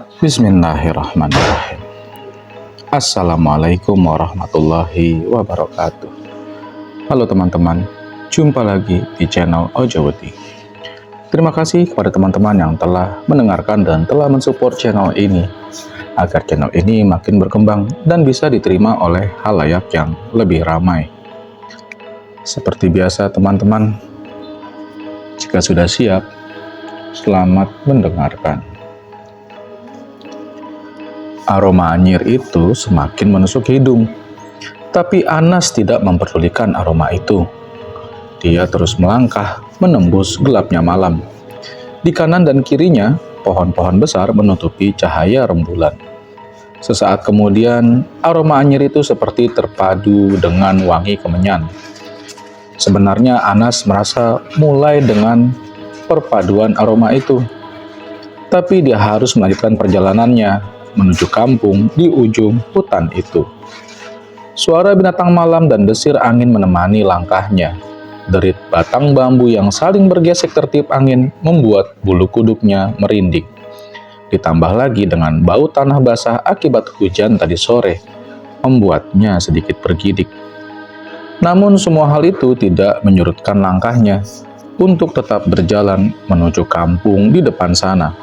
Bismillahirrahmanirrahim. Assalamualaikum warahmatullahi wabarakatuh. Halo teman-teman, jumpa lagi di channel Ojoweti. Terima kasih kepada teman-teman yang telah mendengarkan dan telah mensupport channel ini, agar channel ini makin berkembang dan bisa diterima oleh khalayak yang lebih ramai. Seperti biasa teman-teman, jika sudah siap, selamat mendengarkan. Aroma anyir itu semakin menusuk hidung, tapi Anas tidak memperdulikan aroma itu. Dia terus melangkah menembus gelapnya malam. Di kanan dan kirinya, pohon-pohon besar menutupi cahaya rembulan. Sesaat kemudian, aroma anyir itu seperti terpadu dengan wangi kemenyan. Sebenarnya Anas merasa mulai dengan perpaduan aroma itu, tapi dia harus melanjutkan perjalanannya menuju kampung di ujung hutan itu. Suara binatang malam dan desir angin menemani langkahnya. Derit batang bambu yang saling bergesek tertiup angin membuat bulu kuduknya merinding. Ditambah lagi dengan bau tanah basah akibat hujan tadi sore, membuatnya sedikit bergidik. Namun semua hal itu tidak menyurutkan langkahnya untuk tetap berjalan menuju kampung di depan sana.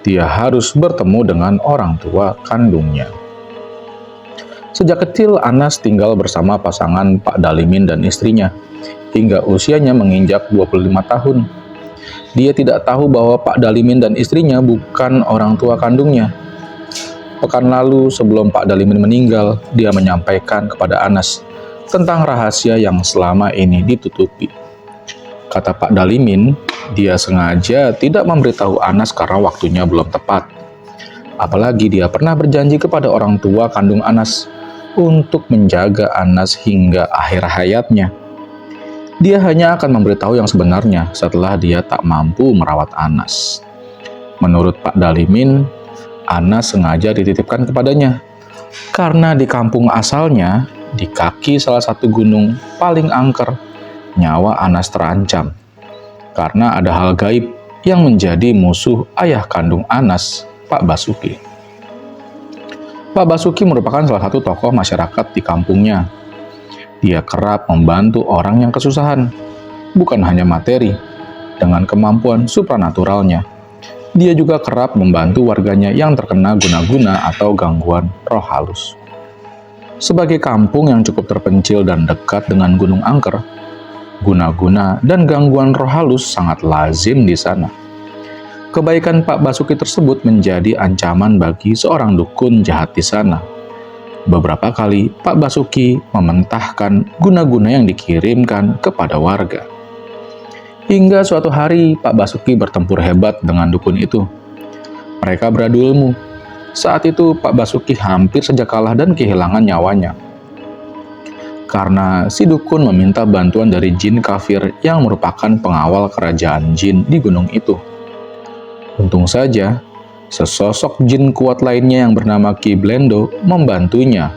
Dia harus bertemu dengan orang tua kandungnya. Sejak kecil Anas tinggal bersama pasangan Pak Dalimin dan istrinya, hingga usianya menginjak 25 tahun. Dia tidak tahu bahwa Pak Dalimin dan istrinya bukan orang tua kandungnya. Pekan lalu sebelum Pak Dalimin meninggal, dia menyampaikan kepada Anas tentang rahasia yang selama ini ditutupi. Kata Pak Dalimin, dia sengaja tidak memberitahu Anas karena waktunya belum tepat. Apalagi dia pernah berjanji kepada orang tua kandung Anas untuk menjaga Anas hingga akhir hayatnya. Dia hanya akan memberitahu yang sebenarnya setelah dia tak mampu merawat Anas. Menurut Pak Dalimin, Anas sengaja dititipkan kepadanya karena di kampung asalnya, di kaki salah satu gunung paling angker, nyawa Anas terancam karena ada hal gaib yang menjadi musuh ayah kandung Anas, Pak Basuki. Pak Basuki merupakan salah satu tokoh masyarakat di kampungnya. Dia kerap membantu orang yang kesusahan, bukan hanya materi, dengan kemampuan supranaturalnya. Dia juga kerap membantu warganya yang terkena guna-guna atau gangguan roh halus. Sebagai kampung yang cukup terpencil dan dekat dengan Gunung Angker, guna-guna dan gangguan roh halus sangat lazim di sana. Kebaikan Pak Basuki tersebut menjadi ancaman bagi seorang dukun jahat di sana. Beberapa kali Pak Basuki mementahkan guna-guna yang dikirimkan kepada warga. Hingga suatu hari Pak Basuki bertempur hebat dengan dukun itu. Mereka beradu ilmu. Saat itu Pak Basuki hampir saja kalah dan kehilangan nyawanya, karena si dukun meminta bantuan dari jin kafir yang merupakan pengawal kerajaan jin di gunung itu. Untung saja, sesosok jin kuat lainnya yang bernama Ki Blendo membantunya.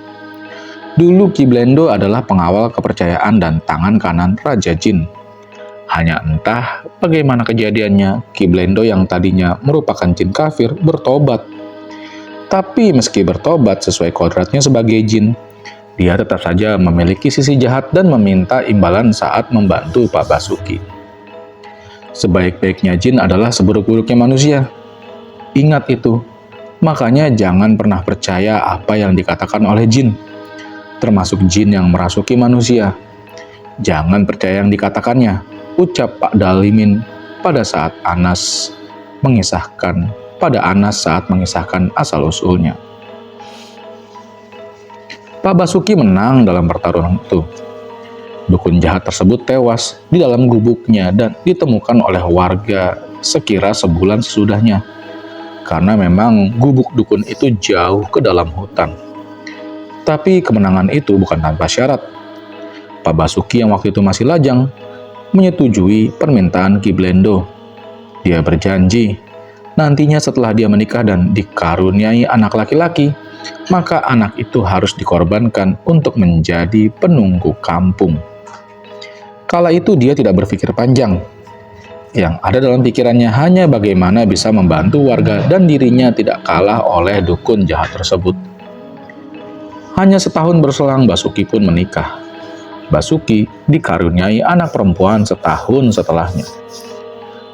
Dulu Ki Blendo adalah pengawal kepercayaan dan tangan kanan Raja Jin. Hanya entah bagaimana kejadiannya, Ki Blendo yang tadinya merupakan jin kafir bertobat. Tapi meski bertobat sesuai kodratnya sebagai jin, dia tetap saja memiliki sisi jahat dan meminta imbalan saat membantu Pak Basuki. Sebaik-baiknya jin adalah seburuk-buruknya manusia. Ingat itu, makanya jangan pernah percaya apa yang dikatakan oleh jin, termasuk jin yang merasuki manusia. Jangan percaya yang dikatakannya, ucap Pak Dalimin pada saat Anas mengisahkan asal-usulnya. Pak Basuki menang dalam pertarungan itu. Dukun jahat tersebut tewas di dalam gubuknya dan ditemukan oleh warga sekira sebulan sesudahnya. Karena memang gubuk dukun itu jauh ke dalam hutan. Tapi kemenangan itu bukan tanpa syarat. Pak Basuki yang waktu itu masih lajang menyetujui permintaan Ki Blendo. Dia berjanji nantinya setelah dia menikah dan dikaruniai anak laki-laki, maka anak itu harus dikorbankan untuk menjadi penunggu kampung. Kala itu dia tidak berpikir panjang. Yang ada dalam pikirannya hanya bagaimana bisa membantu warga dan dirinya tidak kalah oleh dukun jahat tersebut. Hanya setahun berselang Basuki pun menikah. Basuki dikaruniai anak perempuan setahun setelahnya.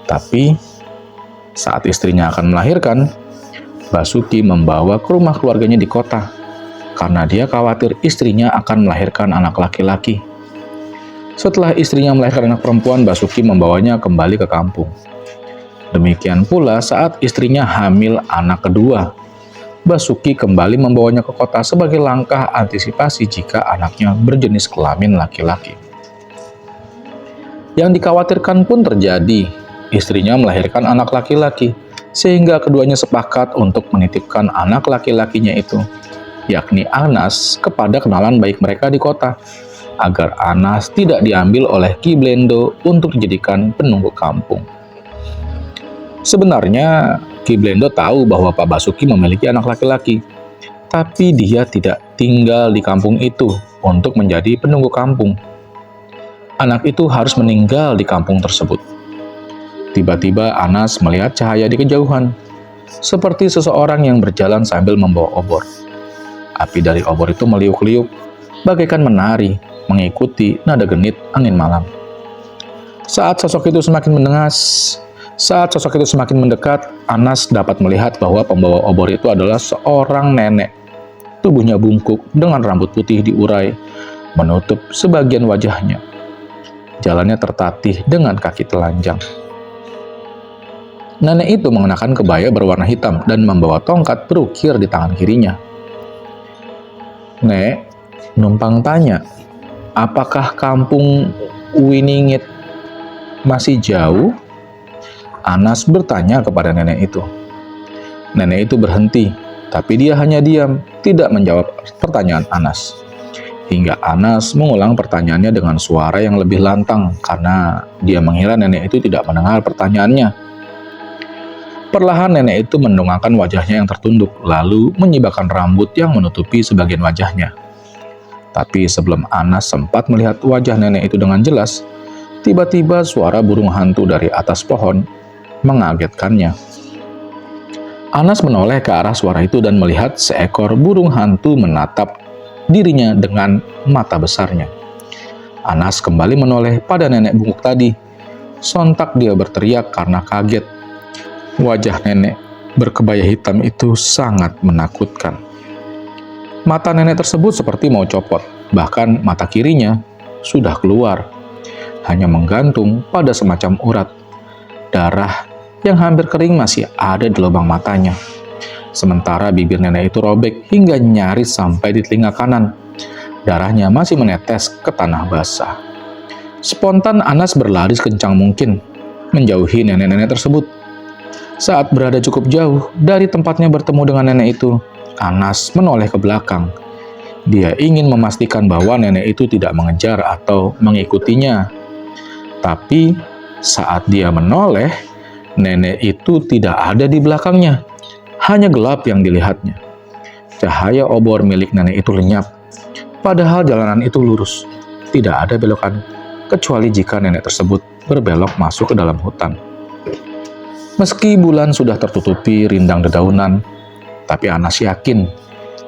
Tapi saat istrinya akan melahirkan, Basuki membawa ke rumah keluarganya di kota karena dia khawatir istrinya akan melahirkan anak laki-laki. Setelah istrinya melahirkan anak perempuan, Basuki membawanya kembali ke kampung. Demikian pula saat istrinya hamil anak kedua, Basuki kembali membawanya ke kota sebagai langkah antisipasi jika anaknya berjenis kelamin laki-laki. Yang dikhawatirkan pun terjadi, istrinya melahirkan anak laki-laki, sehingga keduanya sepakat untuk menitipkan anak laki-lakinya itu, yakni Anas, kepada kenalan baik mereka di kota, agar Anas tidak diambil oleh Ki Blendo untuk dijadikan penunggu kampung. Sebenarnya Ki Blendo tahu bahwa Pak Basuki memiliki anak laki-laki, tapi dia tidak tinggal di kampung itu untuk menjadi penunggu kampung. Anak itu harus meninggal di kampung tersebut. Tiba-tiba Anas melihat cahaya di kejauhan, seperti seseorang yang berjalan sambil membawa obor. Api dari obor itu meliuk-liuk, bagaikan menari, mengikuti nada genit angin malam. Saat sosok itu semakin mendekat, Anas dapat melihat bahwa pembawa obor itu adalah seorang nenek. Tubuhnya bungkuk dengan rambut putih diurai, menutup sebagian wajahnya. Jalannya tertatih dengan kaki telanjang. Nenek itu mengenakan kebaya berwarna hitam dan membawa tongkat berukir di tangan kirinya. "Nek," numpang tanya, "apakah kampung Winingit masih jauh?" Anas bertanya kepada nenek itu. Nenek itu berhenti, tapi dia hanya diam, tidak menjawab pertanyaan Anas. Hingga Anas mengulang pertanyaannya dengan suara yang lebih lantang, karena dia mengira nenek itu tidak mendengar pertanyaannya. Perlahan nenek itu mendongakkan wajahnya yang tertunduk, lalu menyibakkan rambut yang menutupi sebagian wajahnya. Tapi sebelum Anas sempat melihat wajah nenek itu dengan jelas, tiba-tiba suara burung hantu dari atas pohon mengagetkannya. Anas menoleh ke arah suara itu dan melihat seekor burung hantu menatap dirinya dengan mata besarnya. Anas kembali menoleh pada nenek bungkuk tadi. Sontak dia berteriak karena kaget. Wajah nenek berkebaya hitam itu sangat menakutkan. Mata nenek tersebut seperti mau copot, bahkan mata kirinya sudah keluar, hanya menggantung pada semacam urat. Darah yang hampir kering masih ada di lubang matanya. Sementara bibir nenek itu robek hingga nyaris sampai di telinga kanan. Darahnya masih menetes ke tanah basah. Spontan Anas berlari sekencang mungkin, menjauhi nenek-nenek tersebut. Saat berada cukup jauh dari tempatnya bertemu dengan nenek itu, Anas menoleh ke belakang. Dia ingin memastikan bahwa nenek itu tidak mengejar atau mengikutinya. Tapi saat dia menoleh, nenek itu tidak ada di belakangnya. Hanya gelap yang dilihatnya. Cahaya obor milik nenek itu lenyap. Padahal jalanan itu lurus. Tidak ada belokan, kecuali jika nenek tersebut berbelok masuk ke dalam hutan. Meski bulan sudah tertutupi rindang dedaunan, tapi Anas yakin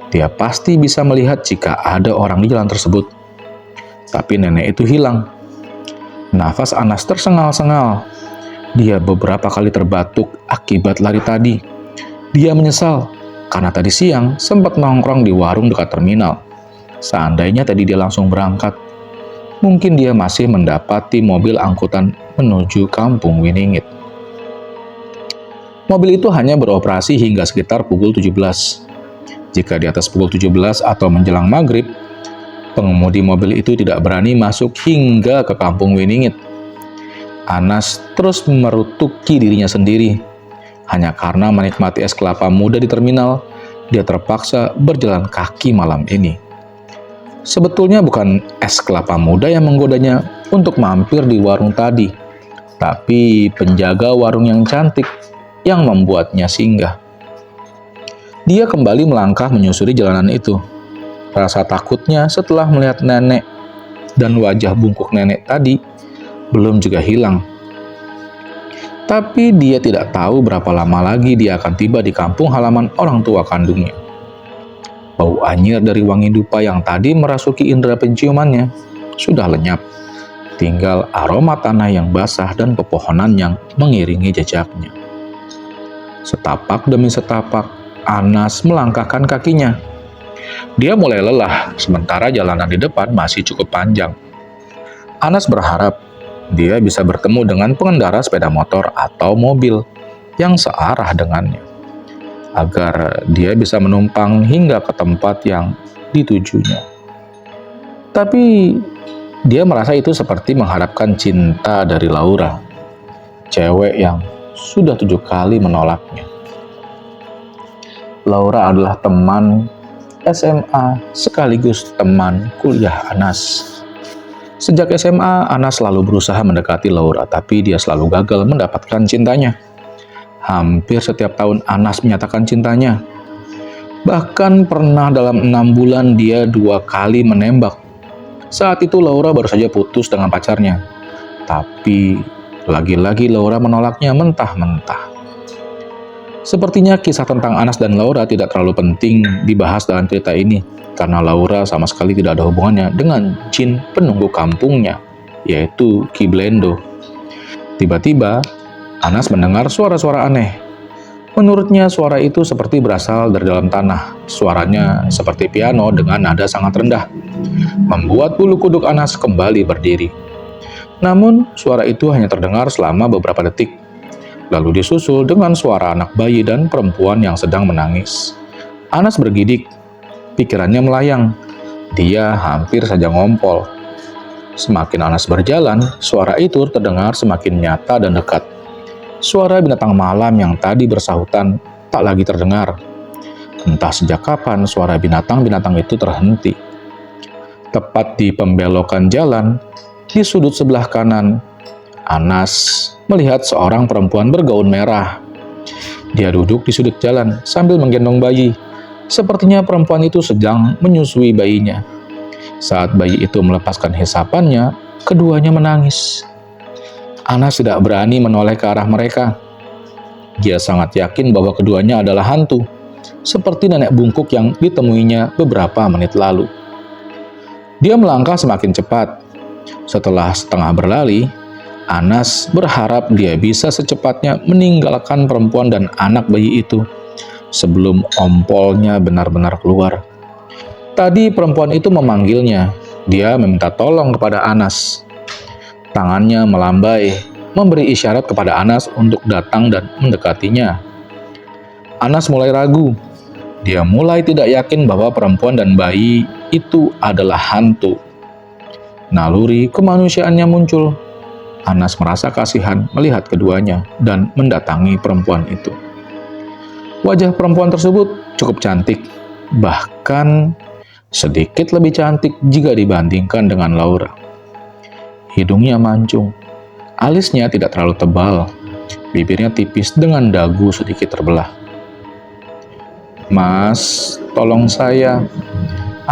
dia pasti bisa melihat jika ada orang di jalan tersebut. Tapi nenek itu hilang. Nafas Anas tersengal-sengal. Dia beberapa kali terbatuk akibat lari tadi. Dia menyesal karena tadi siang sempat nongkrong di warung dekat terminal. Seandainya tadi dia langsung berangkat, mungkin dia masih mendapati mobil angkutan menuju kampung Winingit. Mobil itu hanya beroperasi hingga sekitar pukul 17. Jika di atas pukul 17 atau menjelang maghrib, pengemudi mobil itu tidak berani masuk hingga ke kampung Winingit. Anas terus merutuki dirinya sendiri. Hanya karena menikmati es kelapa muda di terminal, dia terpaksa berjalan kaki malam ini. Sebetulnya bukan es kelapa muda yang menggodanya untuk mampir di warung tadi, tapi penjaga warung yang cantik yang membuatnya singgah. Dia kembali melangkah menyusuri jalanan itu. Rasa takutnya setelah melihat nenek dan wajah bungkuk nenek tadi belum juga hilang. Tapi dia tidak tahu berapa lama lagi dia akan tiba di kampung halaman orang tua kandungnya. Bau anyir dari wangi dupa yang tadi merasuki indera penciumannya sudah lenyap. Tinggal aroma tanah yang basah dan pepohonan yang mengiringi jejaknya. Setapak demi setapak, Anas melangkahkan kakinya. Dia mulai lelah, sementara jalanan di depan masih cukup panjang. Anas berharap dia bisa bertemu dengan pengendara sepeda motor atau mobil yang searah dengannya, agar dia bisa menumpang hingga ke tempat yang ditujunya. Tapi dia merasa itu seperti mengharapkan cinta dari Laura, cewek yang sudah 7 kali menolaknya. Laura adalah teman SMA sekaligus teman kuliah Anas. Sejak SMA, Anas selalu berusaha mendekati Laura, tapi dia selalu gagal mendapatkan cintanya. Hampir setiap tahun Anas menyatakan cintanya. Bahkan pernah dalam 6 bulan dia 2 kali menembak. Saat itu Laura baru saja putus dengan pacarnya. Tapi lagi-lagi Laura menolaknya mentah-mentah. Sepertinya kisah tentang Anas dan Laura tidak terlalu penting dibahas dalam cerita ini, karena Laura sama sekali tidak ada hubungannya dengan jin penunggu kampungnya, yaitu Ki Blendo. Tiba-tiba, Anas mendengar suara-suara aneh. Menurutnya suara itu seperti berasal dari dalam tanah. Suaranya seperti piano dengan nada sangat rendah, membuat bulu kuduk Anas kembali berdiri. Namun, suara itu hanya terdengar selama beberapa detik. Lalu disusul dengan suara anak bayi dan perempuan yang sedang menangis. Anas bergidik, pikirannya melayang. Dia hampir saja ngompol. Semakin Anas berjalan, suara itu terdengar semakin nyata dan dekat. Suara binatang malam yang tadi bersahutan tak lagi terdengar. Entah sejak kapan suara binatang-binatang itu terhenti. Tepat di pembelokan jalan, di sudut sebelah kanan, Anas melihat seorang perempuan bergaun merah. Dia duduk di sudut jalan sambil menggendong bayi. Sepertinya perempuan itu sedang menyusui bayinya. Saat bayi itu melepaskan hisapannya, keduanya menangis. Anas tidak berani menoleh ke arah mereka. Dia sangat yakin bahwa keduanya adalah hantu, seperti nenek bungkuk yang ditemuinya beberapa menit lalu. Dia melangkah semakin cepat. Setelah setengah berlari, Anas berharap dia bisa secepatnya meninggalkan perempuan dan anak bayi itu sebelum ompolnya benar-benar keluar. Tadi perempuan itu memanggilnya. Dia meminta tolong kepada Anas. Tangannya melambai, memberi isyarat kepada Anas untuk datang dan mendekatinya. Anas mulai ragu. Dia mulai tidak yakin bahwa perempuan dan bayi itu adalah hantu. Naluri kemanusiaannya muncul. Anas merasa kasihan melihat keduanya dan mendatangi perempuan itu. Wajah perempuan tersebut cukup cantik, bahkan sedikit lebih cantik jika dibandingkan dengan Laura. Hidungnya mancung, alisnya tidak terlalu tebal, bibirnya tipis dengan dagu sedikit terbelah. "Mas, tolong saya,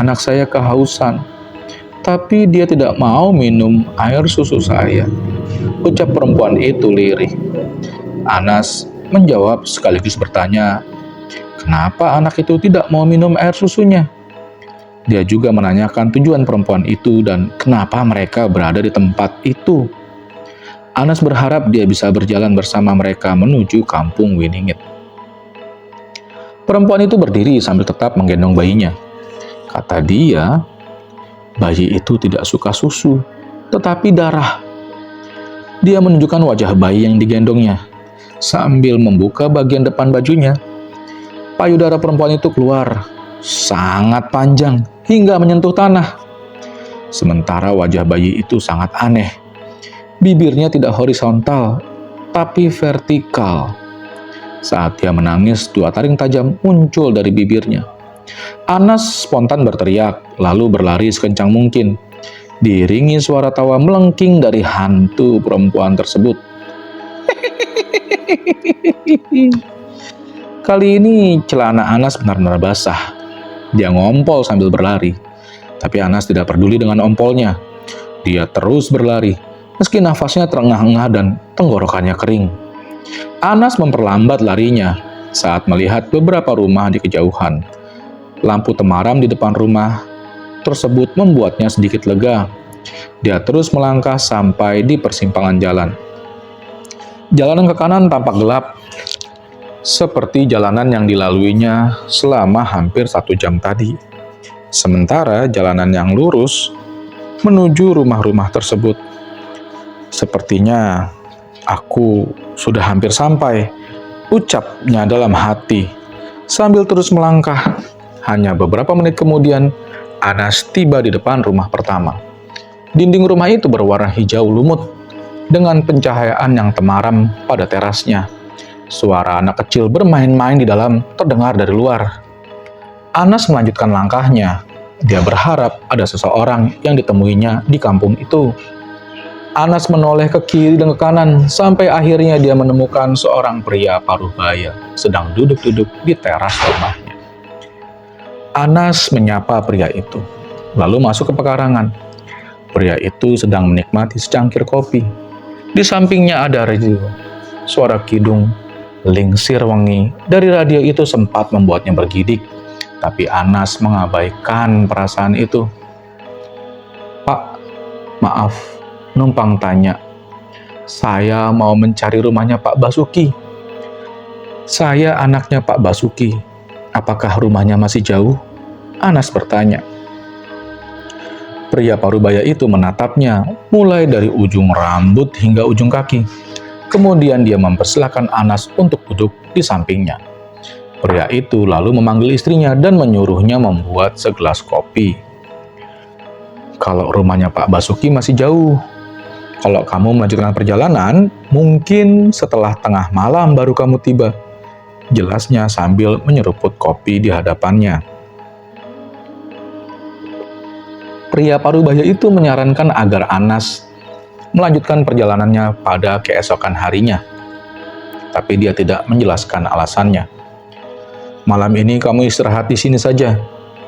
anak saya kehausan, tapi dia tidak mau minum air susu saya," ucap perempuan itu lirih. Anas menjawab sekaligus bertanya, kenapa anak itu tidak mau minum air susunya. Dia juga menanyakan tujuan perempuan itu dan kenapa mereka berada di tempat itu. Anas berharap dia bisa berjalan bersama mereka menuju kampung Winingit. Perempuan itu berdiri sambil tetap menggendong bayinya. Kata dia, bayi itu tidak suka susu, tetapi darah. Dia menunjukkan wajah bayi yang digendongnya, sambil membuka bagian depan bajunya. Payudara perempuan itu keluar, sangat panjang, hingga menyentuh tanah. Sementara wajah bayi itu sangat aneh. Bibirnya tidak horizontal, tapi vertikal. Saat dia menangis, 2 taring tajam muncul dari bibirnya. Anas spontan berteriak, lalu berlari sekencang mungkin. Diiringi suara tawa melengking dari hantu perempuan tersebut. Kali ini celana Anas benar-benar basah. Dia ngompol sambil berlari. Tapi Anas tidak peduli dengan ompolnya. Dia terus berlari, meski nafasnya terengah-engah dan tenggorokannya kering. Anas memperlambat larinya saat melihat beberapa rumah di kejauhan. Lampu temaram di depan rumah tersebut membuatnya sedikit lega. Dia terus melangkah sampai di persimpangan jalan. Jalanan ke kanan tampak gelap, seperti jalanan yang dilaluinya selama hampir 1 jam tadi. Sementara jalanan yang lurus menuju rumah-rumah tersebut. Sepertinya aku sudah hampir sampai, ucapnya dalam hati, sambil terus melangkah. Hanya beberapa menit kemudian, Anas tiba di depan rumah pertama. Dinding rumah itu berwarna hijau lumut, dengan pencahayaan yang temaram pada terasnya. Suara anak kecil bermain-main di dalam terdengar dari luar. Anas melanjutkan langkahnya. Dia berharap ada seseorang yang ditemuinya di kampung itu. Anas menoleh ke kiri dan ke kanan, sampai akhirnya dia menemukan seorang pria paruh baya sedang duduk-duduk di teras rumahnya. Anas menyapa pria itu, lalu masuk ke pekarangan. Pria itu sedang menikmati secangkir kopi. Di sampingnya ada radio. Suara kidung lingsir wangi dari radio itu sempat membuatnya bergidik. Tapi Anas mengabaikan perasaan itu. "Pak, maaf," numpang tanya. "Saya mau mencari rumahnya Pak Basuki. Saya anaknya Pak Basuki. Apakah rumahnya masih jauh?" Anas bertanya. Pria parubaya itu menatapnya, mulai dari ujung rambut hingga ujung kaki. Kemudian dia mempersilahkan Anas untuk duduk di sampingnya. Pria itu lalu memanggil istrinya dan menyuruhnya membuat segelas kopi. "Kalau rumahnya Pak Basuki masih jauh. Kalau kamu melanjutkan perjalanan, mungkin setelah tengah malam baru kamu tiba," jelasnya sambil menyeruput kopi di hadapannya. Pria parubaya itu menyarankan agar Anas melanjutkan perjalanannya pada keesokan harinya. Tapi dia tidak menjelaskan alasannya. "Malam ini kamu istirahat di sini saja.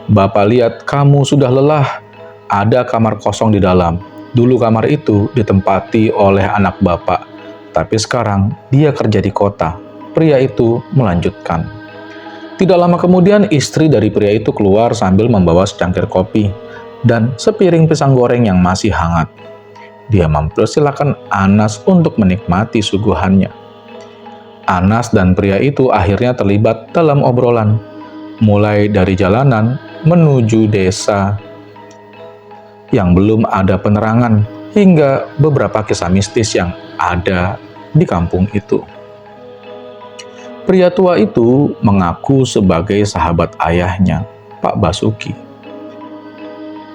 Bapak lihat kamu sudah lelah. Ada kamar kosong di dalam. Dulu kamar itu ditempati oleh anak bapak, tapi sekarang dia kerja di kota," pria itu melanjutkan. Tidak lama kemudian istri dari pria itu keluar sambil membawa secangkir kopi dan sepiring pisang goreng yang masih hangat. Dia mempersilahkan Anas untuk menikmati suguhannya. Anas dan pria itu akhirnya terlibat dalam obrolan, mulai dari jalanan menuju desa yang belum ada penerangan, hingga beberapa kisah mistis yang ada di kampung itu. Pria tua itu mengaku sebagai sahabat ayahnya, Pak Basuki.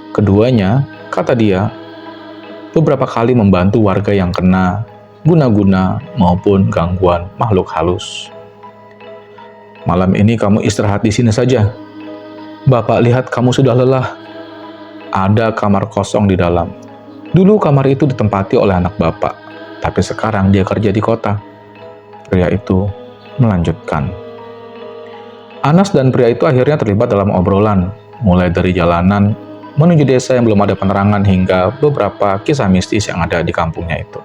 Keduanya, kata dia, beberapa kali membantu warga yang kena guna-guna maupun gangguan makhluk halus. "Malam ini kamu istirahat di sini saja. Bapak lihat kamu sudah lelah. Ada kamar kosong di dalam. Dulu kamar itu ditempati oleh anak bapak, tapi sekarang dia kerja di kota," pria itu melanjutkan. Anas dan pria itu akhirnya terlibat dalam obrolan, mulai dari jalanan menuju desa yang belum ada penerangan hingga beberapa kisah mistis yang ada di kampungnya itu.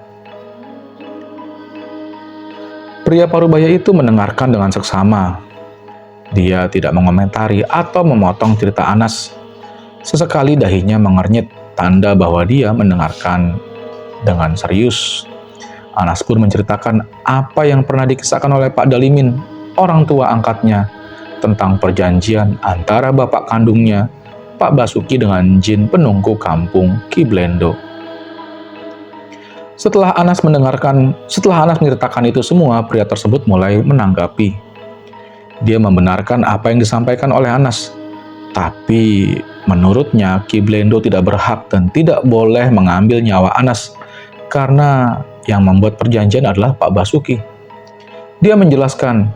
Pria parubaya itu mendengarkan dengan seksama. Dia tidak mengomentari atau memotong cerita Anas. Sesekali dahinya mengernyit, tanda bahwa dia mendengarkan dengan serius. Anas pun menceritakan apa yang pernah dikisahkan oleh Pak Dalimin, orang tua angkatnya, tentang perjanjian antara bapak kandungnya, Pak Basuki, dengan jin penunggu kampung Kiblendo. Setelah Anas menceritakan itu semua, pria tersebut mulai menanggapi. Dia membenarkan apa yang disampaikan oleh Anas. Tapi menurutnya Kiblendo tidak berhak dan tidak boleh mengambil nyawa Anas karena yang membuat perjanjian adalah Pak Basuki. Dia menjelaskan,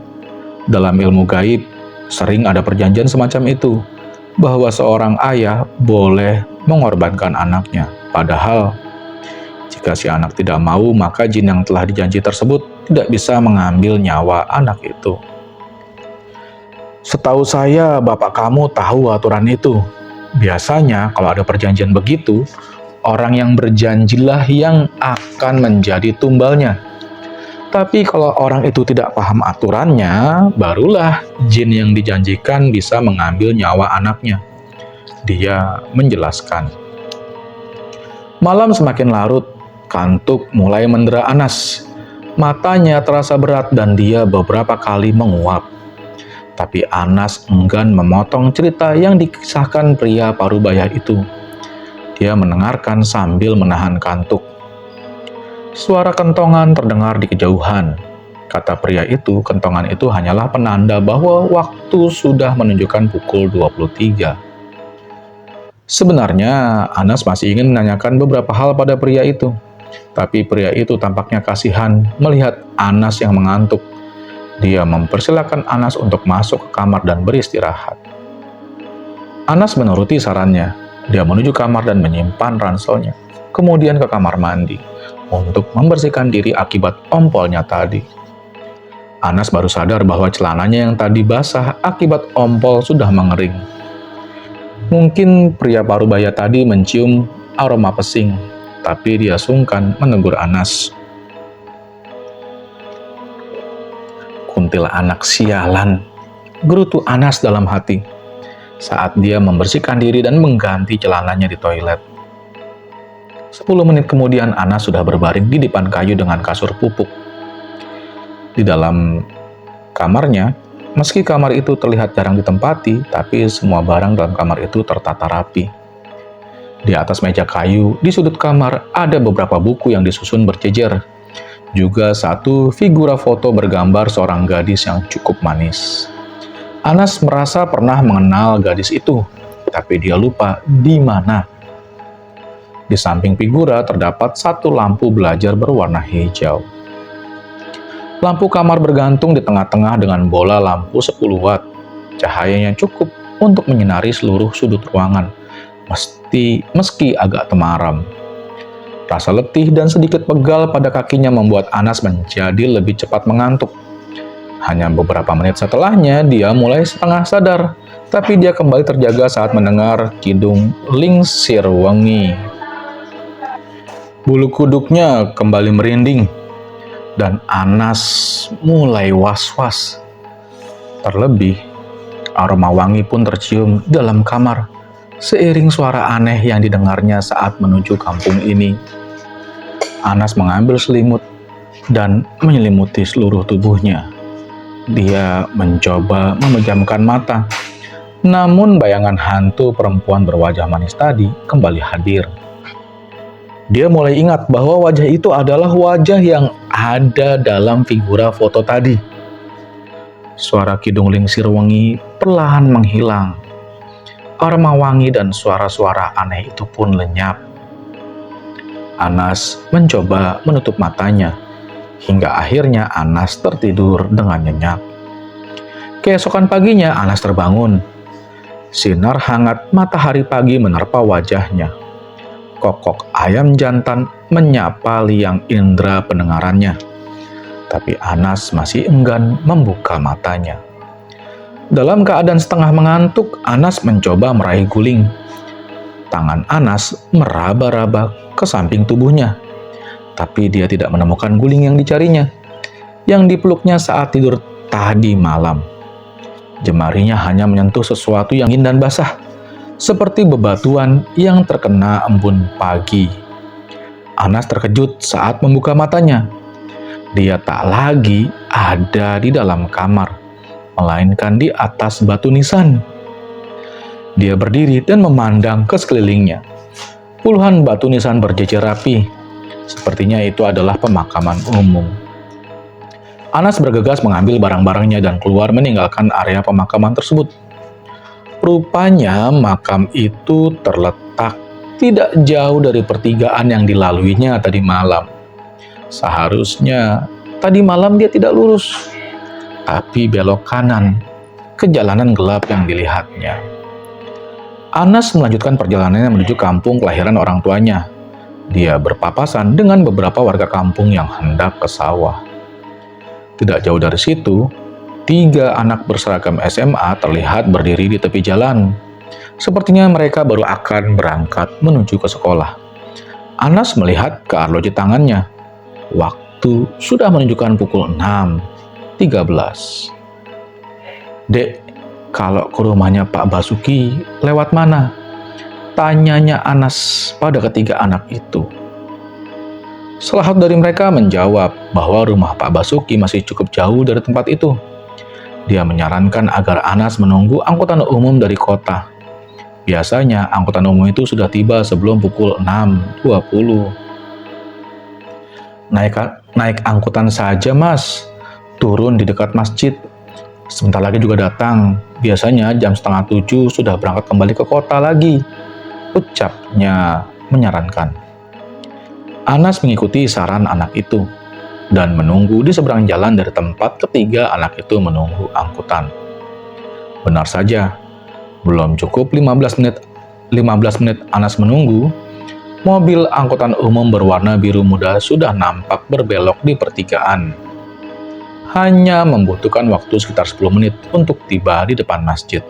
dalam ilmu gaib sering ada perjanjian semacam itu, bahwa seorang ayah boleh mengorbankan anaknya. Padahal jika si anak tidak mau, maka jin yang telah dijanji tersebut tidak bisa mengambil nyawa anak itu. "Setahu saya, bapak kamu tahu aturan itu. Biasanya kalau ada perjanjian begitu, orang yang berjanjilah yang akan menjadi tumbalnya. Tapi kalau orang itu tidak paham aturannya, barulah jin yang dijanjikan bisa mengambil nyawa anaknya. Dia menjelaskan. Malam semakin larut, kantuk mulai mendera Anas. Matanya terasa berat dan dia beberapa kali menguap. Tapi Anas enggan memotong cerita yang dikisahkan pria parubaya itu. Dia mendengarkan sambil menahan kantuk. Suara kentongan terdengar di kejauhan. Kata pria itu, kentongan itu hanyalah penanda bahwa waktu sudah menunjukkan pukul 23. Sebenarnya, Anas masih ingin menanyakan beberapa hal pada pria itu. Tapi pria itu tampaknya kasihan melihat Anas yang mengantuk. Dia mempersilahkan Anas untuk masuk ke kamar dan beristirahat. Anas menuruti sarannya. Dia menuju kamar dan menyimpan ranselnya. Kemudian ke kamar mandi untuk membersihkan diri akibat ompolnya tadi. Anas baru sadar bahwa celananya yang tadi basah akibat ompol sudah mengering. Mungkin pria parubaya tadi mencium aroma pesing, tapi dia sungkan menegur Anas. Kuntil anak sialan, gerutu Anas dalam hati saat dia membersihkan diri dan mengganti celananya di toilet. 10 menit kemudian Anas sudah berbaring di depan kayu dengan kasur pupuk. Di dalam kamarnya, meski kamar itu terlihat jarang ditempati, tapi semua barang dalam kamar itu tertata rapi. Di atas meja kayu, di sudut kamar, ada beberapa buku yang disusun berjejer. Juga satu figura foto bergambar seorang gadis yang cukup manis. Anas merasa pernah mengenal gadis itu, tapi dia lupa di mana. Di samping figura terdapat satu lampu belajar berwarna hijau. Lampu kamar bergantung di tengah-tengah dengan bola lampu 10 watt. Cahayanya cukup untuk menyinari seluruh sudut ruangan, meski agak temaram. Rasa letih dan sedikit pegal pada kakinya membuat Anas menjadi lebih cepat mengantuk. Hanya beberapa menit setelahnya, dia mulai setengah sadar, tapi dia kembali terjaga saat mendengar kidung Lingsir Wengi. Bulu kuduknya kembali merinding, dan Anas mulai was-was. Terlebih, aroma wangi pun tercium dalam kamar, seiring suara aneh yang didengarnya saat menuju kampung ini. Anas mengambil selimut dan menyelimuti seluruh tubuhnya. Dia mencoba memejamkan mata, namun bayangan hantu perempuan berwajah manis tadi kembali hadir. Dia mulai ingat bahwa wajah itu adalah wajah yang ada dalam figura foto tadi. Suara kidung Lingsir Wengi perlahan menghilang. Aroma wangi dan suara-suara aneh itu pun lenyap. Anas mencoba menutup matanya, hingga akhirnya Anas tertidur dengan nyenyak. Keesokan paginya Anas terbangun. Sinar hangat matahari pagi menerpa wajahnya. Kokok ayam jantan menyapa liang indera pendengarannya. Tapi Anas masih enggan membuka matanya. Dalam keadaan setengah mengantuk, Anas mencoba meraih guling. Tangan Anas meraba-raba ke samping tubuhnya. Tapi dia tidak menemukan guling yang dicarinya, yang dipeluknya saat tidur tadi malam. Jemarinya hanya menyentuh sesuatu yang dingin dan basah, seperti bebatuan yang terkena embun pagi. Anas terkejut saat membuka matanya. Dia tak lagi ada di dalam kamar, melainkan di atas batu nisan. Dia berdiri dan memandang ke sekelilingnya. Puluhan batu nisan berjejer rapi. Sepertinya itu adalah pemakaman umum. Anas bergegas mengambil barang-barangnya dan keluar meninggalkan area pemakaman tersebut. Rupanya makam itu terletak tidak jauh dari pertigaan yang dilaluinya tadi malam. Seharusnya tadi malam dia tidak lurus, tapi belok kanan ke jalanan gelap yang dilihatnya. Anas melanjutkan perjalanannya menuju kampung kelahiran orang tuanya. Dia berpapasan dengan beberapa warga kampung yang hendak ke sawah. Tidak jauh dari situ, 3 anak berseragam SMA terlihat berdiri di tepi jalan. Sepertinya mereka baru akan berangkat menuju ke sekolah. Anas melihat ke arloji tangannya. Waktu itu sudah menunjukkan pukul 6.13. "Dek, kalau ke rumahnya Pak Basuki lewat mana?" tanyanya Anas pada ketiga anak itu. Salah satu dari mereka menjawab bahwa rumah Pak Basuki masih cukup jauh dari tempat itu. Dia menyarankan agar Anas menunggu angkutan umum dari kota. Biasanya angkutan umum itu sudah tiba sebelum pukul 6.20. Naik angkutan saja, Mas. Turun di dekat masjid. Sebentar lagi juga datang. Biasanya jam 6:30 sudah berangkat kembali ke kota lagi, ucapnya menyarankan. Anas mengikuti saran anak itu dan menunggu di seberang jalan dari tempat ketiga anak itu menunggu angkutan. Benar saja, belum cukup 15 menit Anas menunggu, mobil angkutan umum berwarna biru muda sudah nampak berbelok di pertigaan. Hanya membutuhkan waktu sekitar 10 menit untuk tiba di depan masjid.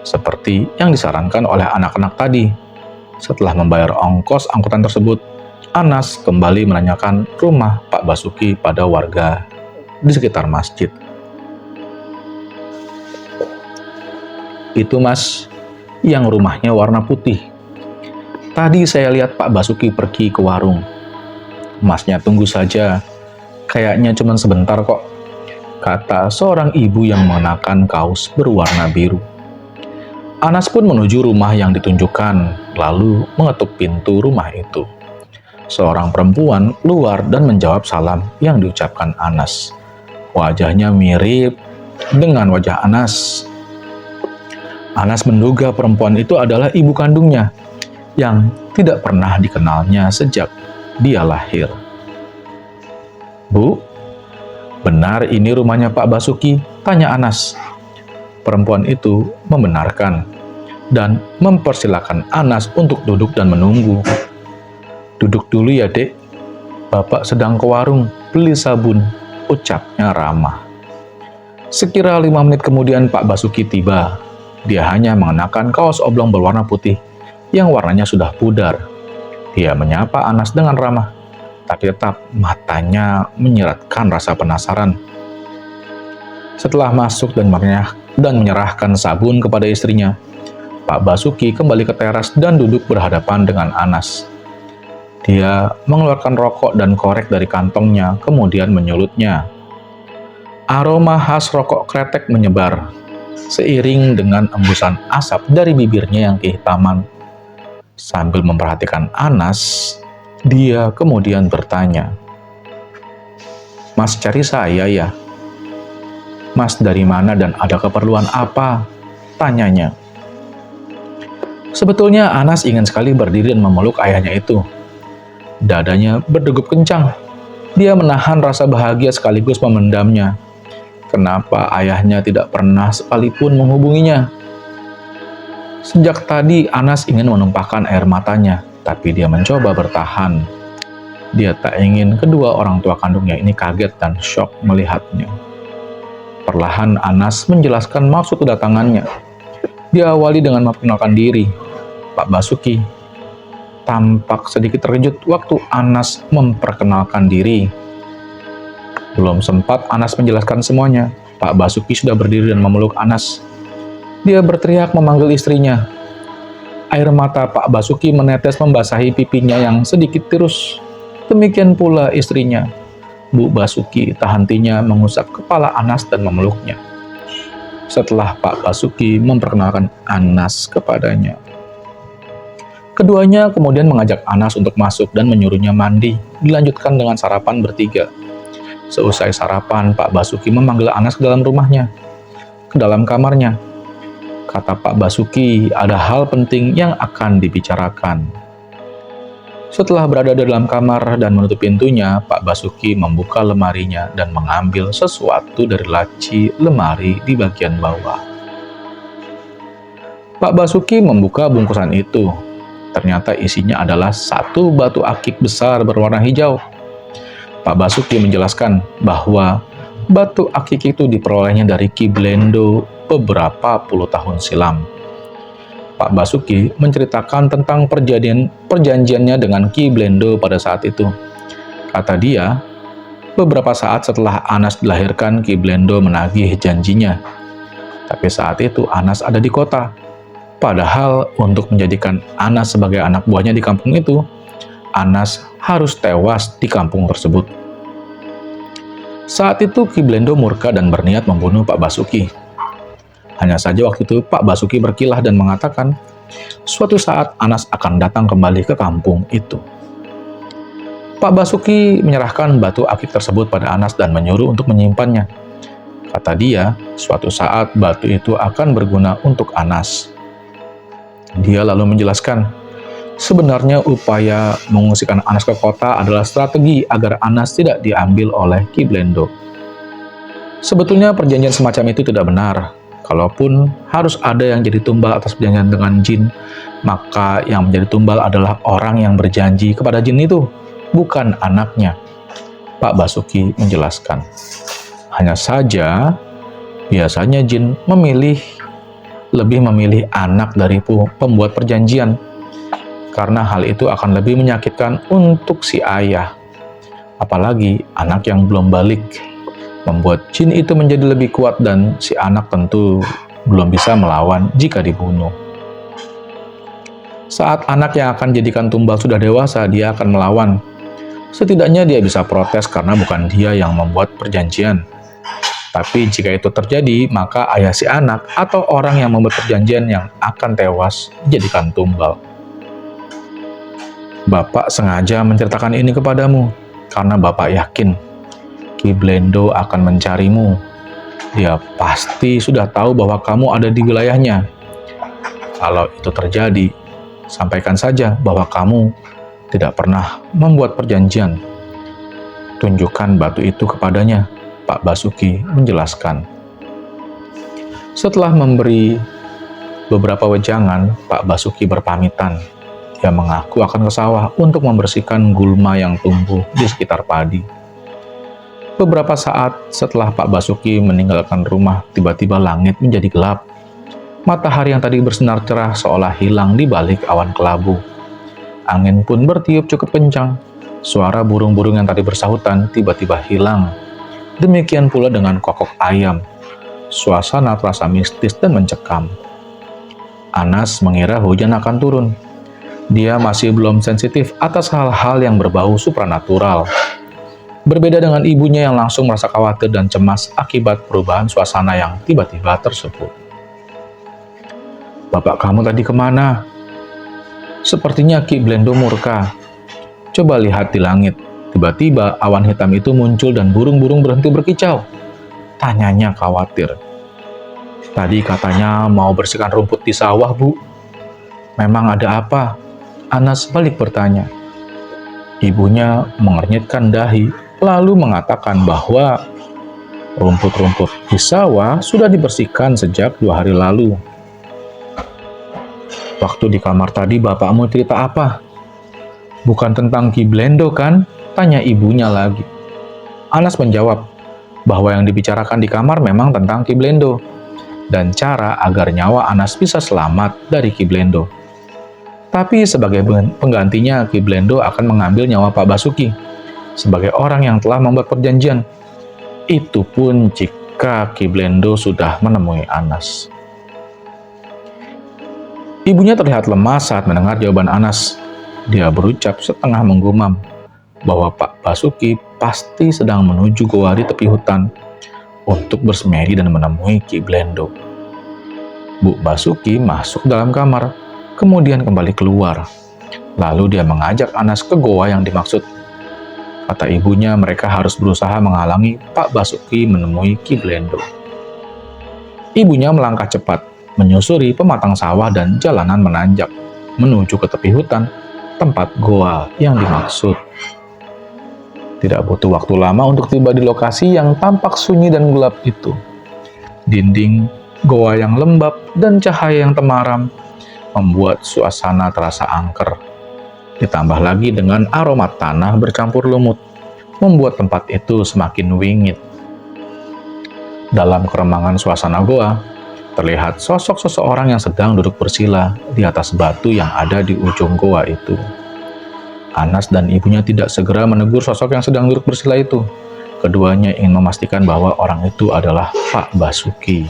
Seperti yang disarankan oleh anak-anak tadi. Setelah membayar ongkos angkutan tersebut, Anas kembali menanyakan rumah Pak Basuki pada warga di sekitar masjid. "Itu, Mas, yang rumahnya warna putih. Tadi saya lihat Pak Basuki pergi ke warung." "Masnya tunggu saja, kayaknya cuma sebentar kok," kata seorang ibu yang mengenakan kaos berwarna biru. Anas pun menuju rumah yang ditunjukkan, lalu mengetuk pintu rumah itu. Seorang perempuan keluar dan menjawab salam yang diucapkan Anas. Wajahnya mirip dengan wajah Anas. Anas menduga perempuan itu adalah ibu kandungnya, yang tidak pernah dikenalnya sejak dia lahir. "Bu, benar ini rumahnya Pak Basuki?" tanya Anas. Perempuan itu membenarkan dan mempersilahkan Anas untuk duduk dan menunggu. "Duduk dulu ya, Dek. Bapak sedang ke warung beli sabun," ucapnya ramah. Sekira 5 menit kemudian Pak Basuki tiba. Dia hanya mengenakan kaos oblong berwarna putih yang warnanya sudah pudar. Dia menyapa Anas dengan ramah, tapi tetap matanya menyiratkan rasa penasaran. Setelah masuk dan menyerahkan sabun kepada istrinya, Pak Basuki kembali ke teras dan duduk berhadapan dengan Anas. Dia mengeluarkan rokok dan korek dari kantongnya, kemudian menyulutnya. Aroma khas rokok kretek menyebar, seiring dengan embusan asap dari bibirnya yang kehitaman. Sambil memperhatikan Anas, dia kemudian bertanya, "Mas cari saya ya? Mas dari mana dan ada keperluan apa?" tanyanya. Sebetulnya Anas ingin sekali berdiri dan memeluk ayahnya itu. Dadanya berdegup kencang. Dia menahan rasa bahagia sekaligus memendamnya. Kenapa ayahnya tidak pernah sekalipun menghubunginya? Sejak tadi Anas ingin menumpahkan air matanya, tapi dia mencoba bertahan. Dia tak ingin kedua orang tua kandungnya ini kaget dan syok melihatnya. Perlahan Anas menjelaskan maksud kedatangannya. Dia awali dengan memperkenalkan diri. "Pak Basuki." Tampak sedikit terkejut waktu Anas memperkenalkan diri. Belum sempat Anas menjelaskan semuanya, Pak Basuki sudah berdiri dan memeluk Anas. Dia berteriak memanggil istrinya. Air mata Pak Basuki menetes membasahi pipinya yang sedikit tirus. Demikian pula istrinya. Bu Basuki tak hentinya mengusap kepala Anas dan memeluknya. Setelah Pak Basuki memperkenalkan Anas kepadanya, keduanya kemudian mengajak Anas untuk masuk dan menyuruhnya mandi, dilanjutkan dengan sarapan bertiga. Seusai sarapan, Pak Basuki memanggil Anas ke dalam rumahnya, ke dalam kamarnya. Kata Pak Basuki, ada hal penting yang akan dibicarakan. Setelah berada di dalam kamar dan menutup pintunya, Pak Basuki membuka lemarinya dan mengambil sesuatu dari laci lemari di bagian bawah. Pak Basuki membuka bungkusan itu. Ternyata isinya adalah satu batu akik besar berwarna hijau. Pak Basuki menjelaskan bahwa batu akik itu diperolehnya dari Ki Blendo beberapa puluh tahun silam. Pak Basuki menceritakan tentang perjanjiannya dengan Ki Blendo pada saat itu. Kata dia, Beberapa saat setelah Anas dilahirkan, Ki Blendo menagih janjinya. Tapi saat itu Anas ada di kota. Padahal untuk menjadikan Anas sebagai anak buahnya di kampung itu, Anas harus tewas di kampung tersebut. Saat itu Ki Blendo murka dan berniat membunuh Pak Basuki. Hanya saja waktu itu Pak Basuki berkilah dan mengatakan, suatu saat Anas akan datang kembali ke kampung itu. Pak Basuki menyerahkan batu akik tersebut pada Anas dan menyuruh untuk menyimpannya. Kata dia, suatu saat batu itu akan berguna untuk Anas. Dia lalu menjelaskan, sebenarnya upaya mengungsikan Anas ke kota adalah strategi agar Anas tidak diambil oleh Ki Blendo. Sebetulnya perjanjian semacam itu tidak benar. Kalaupun harus ada yang jadi tumbal atas perjanjian dengan jin, maka yang menjadi tumbal adalah orang yang berjanji kepada jin itu, bukan anaknya. Pak Basuki menjelaskan. Hanya saja, biasanya jin lebih memilih anak dari pembuat perjanjian, karena hal itu akan lebih menyakitkan untuk si ayah. Apalagi anak yang belum balik, membuat jin itu menjadi lebih kuat dan si anak tentu belum bisa melawan jika dibunuh. Saat anak yang akan jadikan tumbal sudah dewasa, dia akan melawan. Setidaknya dia bisa protes karena bukan dia yang membuat perjanjian. Tapi jika itu terjadi, maka ayah si anak atau orang yang membuat perjanjian yang akan tewas dijadikan tumbal. Bapak sengaja menceritakan ini kepadamu, karena Bapak yakin Ki Blendo akan mencarimu. Dia pasti sudah tahu bahwa kamu ada di wilayahnya. Kalau itu terjadi, sampaikan saja bahwa kamu tidak pernah membuat perjanjian. Tunjukkan batu itu kepadanya, Pak Basuki menjelaskan. Setelah memberi beberapa wejangan, Pak Basuki berpamitan. Dia mengaku akan ke sawah untuk membersihkan gulma yang tumbuh di sekitar padi. Beberapa saat setelah Pak Basuki meninggalkan rumah, tiba-tiba langit menjadi gelap. Matahari yang tadi bersinar cerah seolah hilang di balik awan kelabu. Angin pun bertiup cukup kencang. Suara burung-burung yang tadi bersahutan tiba-tiba hilang. Demikian pula dengan kokok ayam. Suasana terasa mistis dan mencekam. Anas mengira hujan akan turun. Dia masih belum sensitif atas hal-hal yang berbau supranatural. Berbeda dengan ibunya yang langsung merasa khawatir dan cemas akibat perubahan suasana yang tiba-tiba tersebut. Bapak kamu tadi kemana? Sepertinya Ki Blendo murka. Coba lihat di langit. Tiba-tiba awan hitam itu muncul dan burung-burung berhenti berkicau. Tanyanya khawatir. Tadi katanya mau bersihkan rumput di sawah, Bu. Memang ada apa? Anas balik bertanya. Ibunya mengernyitkan dahi, lalu mengatakan bahwa rumput-rumput di sawah sudah dibersihkan sejak 2 hari lalu. Waktu di kamar tadi bapakmu cerita apa? Bukan tentang Ki Blendo kan? Tanya ibunya lagi. Anas menjawab bahwa yang dibicarakan di kamar memang tentang Ki Blendo dan cara agar nyawa Anas bisa selamat dari Ki Blendo. Tapi sebagai penggantinya, Ki Blendo akan mengambil nyawa Pak Basuki sebagai orang yang telah membuat perjanjian. Itu pun jika Ki Blendo sudah menemui Anas. Ibunya terlihat lemas saat mendengar jawaban Anas. Dia berucap setengah menggumam bahwa Pak Basuki pasti sedang menuju goa di tepi hutan untuk bersemedi dan menemui Ki Blendo. Bu Basuki masuk dalam kamar, kemudian kembali keluar. Lalu dia mengajak Anas ke goa yang dimaksud. Kata ibunya, mereka harus berusaha menghalangi Pak Basuki menemui Ki Blendo. Ibunya melangkah cepat, menyusuri pematang sawah dan jalanan menanjak, menuju ke tepi hutan, tempat goa yang dimaksud. Tidak butuh waktu lama untuk tiba di lokasi yang tampak sunyi dan gelap itu. Dinding goa yang lembab dan cahaya yang temaram membuat suasana terasa angker. Ditambah lagi dengan aroma tanah bercampur lumut, membuat tempat itu semakin wingit. Dalam keremangan suasana goa, terlihat sosok seseorang yang sedang duduk bersila di atas batu yang ada di ujung goa itu. Anas dan ibunya tidak segera menegur sosok yang sedang duduk bersila itu. Keduanya ingin memastikan bahwa orang itu adalah Pak Basuki.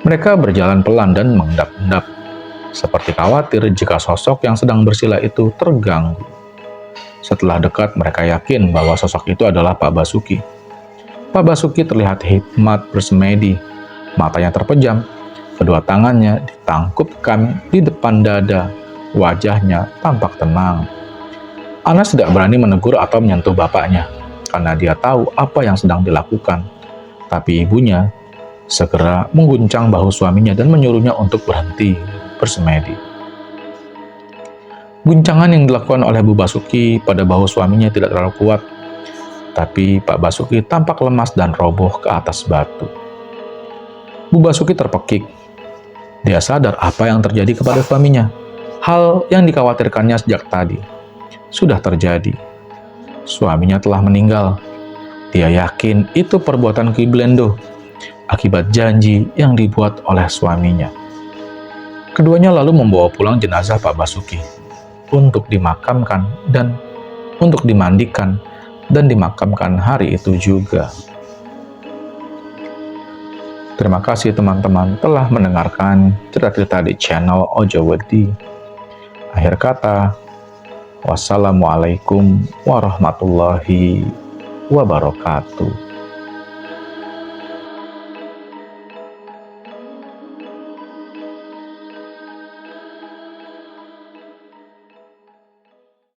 Mereka berjalan pelan dan mengendap-endap, seperti khawatir jika sosok yang sedang bersila itu terganggu. Setelah dekat, mereka yakin bahwa sosok itu adalah Pak Basuki. Pak Basuki terlihat hikmat bersemedi, matanya terpejam, kedua tangannya ditangkupkan di depan dada, wajahnya tampak tenang. Anas tidak berani menegur atau menyentuh bapaknya, karena dia tahu apa yang sedang dilakukan. Tapi ibunya segera mengguncang bahu suaminya dan menyuruhnya untuk berhenti bersemedi. Guncangan yang dilakukan oleh Bu Basuki pada bahu suaminya tidak terlalu kuat, tapi Pak Basuki tampak lemas dan roboh ke atas batu. Bu Basuki terpekik. Dia sadar apa yang terjadi kepada suaminya. Hal yang dikhawatirkannya sejak tadi sudah terjadi. Suaminya telah meninggal. Dia yakin itu perbuatan Ki Blendo akibat janji yang dibuat oleh suaminya. Keduanya lalu membawa pulang jenazah Pak Basuki untuk dimakamkan dan untuk dimandikan dan dimakamkan hari itu juga. Terima kasih teman-teman telah mendengarkan cerita-cerita di channel Ojo Wedi. Akhir kata, wassalamualaikum warahmatullahi wabarakatuh.